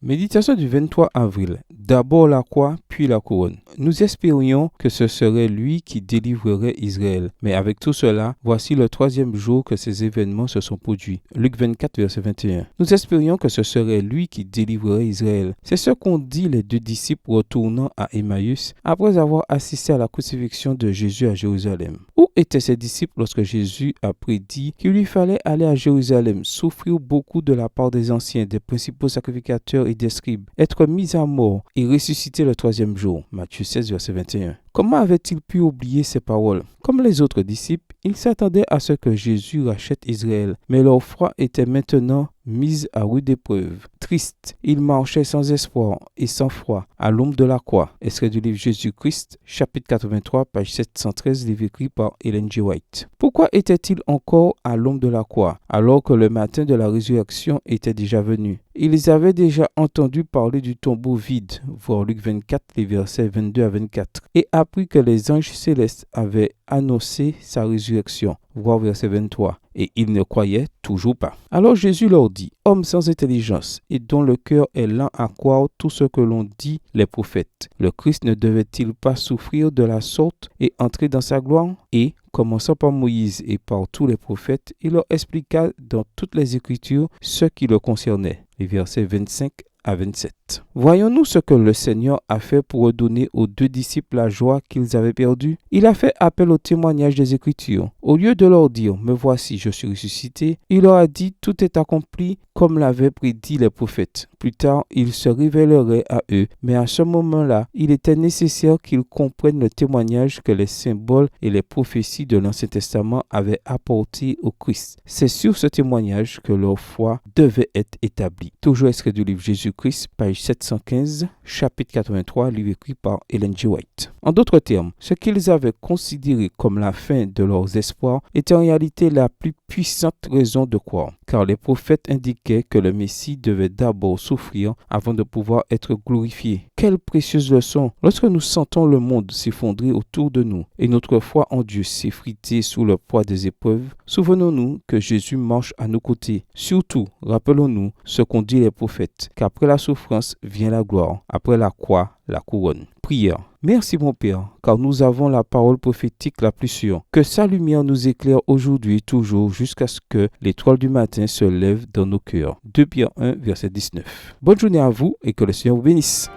Méditation du 23 avril. D'abord la croix, puis la couronne. Nous espérions que ce serait lui qui délivrerait Israël. Mais avec tout cela, voici le troisième jour que ces événements se sont produits. Luc 24, verset 21. Nous espérions que ce serait lui qui délivrerait Israël. C'est ce qu'ont dit les deux disciples retournant à Emmaüs après avoir assisté à la crucifixion de Jésus à Jérusalem. Où étaient ces disciples lorsque Jésus a prédit qu'il lui fallait aller à Jérusalem, souffrir beaucoup de la part des anciens, des principaux sacrificateurs et des scribes, être mis à mort et ressusciter le troisième jour. Matthieu 16, verset 21. Comment avait-il pu oublier ces paroles? Comme les autres disciples, ils s'attendaient à ce que Jésus rachète Israël, mais leur foi était maintenant mise à rude épreuve. Triste, ils marchaient sans espoir et sans foi à l'ombre de la croix. Extrait du livre Jésus-Christ, chapitre 83, page 713, livre écrit par Ellen G. White. Pourquoi étaient-ils encore à l'ombre de la croix, alors que le matin de la résurrection était déjà venu? Ils avaient déjà entendu parler du tombeau vide, voir Luc 24, les versets 22 à 24, et appris que les anges célestes avaient annoncé sa résurrection, voir verset 23, et ils ne croyaient toujours pas. Alors Jésus leur dit: hommes sans intelligence et dont le cœur est lent à croire tout ce que l'on dit les prophètes, le Christ ne devait-il pas souffrir de la sorte et entrer dans sa gloire? Et, commençant par Moïse et par tous les prophètes, il leur expliqua dans toutes les Écritures ce qui le concernait. Les versets 25 à 27. Voyons-nous ce que le Seigneur a fait pour redonner aux deux disciples la joie qu'ils avaient perdue. Il a fait appel au témoignage des Écritures. Au lieu de leur dire: me voici, je suis ressuscité, il leur a dit: tout est accompli comme l'avaient prédit les prophètes. Plus tard, il se révélerait à eux, mais à ce moment-là, il était nécessaire qu'ils comprennent le témoignage que les symboles et les prophéties de l'Ancien Testament avaient apporté au Christ. C'est sur ce témoignage que leur foi devait être établie. Toujours extrait du livre Jésus-Christ, page 715, chapitre 83, livre écrit par Ellen G. White. En d'autres termes, ce qu'ils avaient considéré comme la fin de leurs espoirs était en réalité la plus puissante raison de croire, car les prophètes indiquaient que le Messie devait d'abord souffrir avant de pouvoir être glorifié. Quelle précieuse leçon! Lorsque nous sentons le monde s'effondrer autour de nous et notre foi en Dieu s'effriter sous le poids des épreuves, souvenons-nous que Jésus marche à nos côtés. Surtout, rappelons-nous ce qu'ont dit les prophètes, qu'après la souffrance vient la gloire, après la croix, la couronne. Prière. Merci mon Père, car nous avons la parole prophétique la plus sûre. Que sa lumière nous éclaire aujourd'hui et toujours jusqu'à ce que l'étoile du matin se lève dans nos cœurs. 2 Pierre 1, verset 19. Bonne journée à vous et que le Seigneur vous bénisse.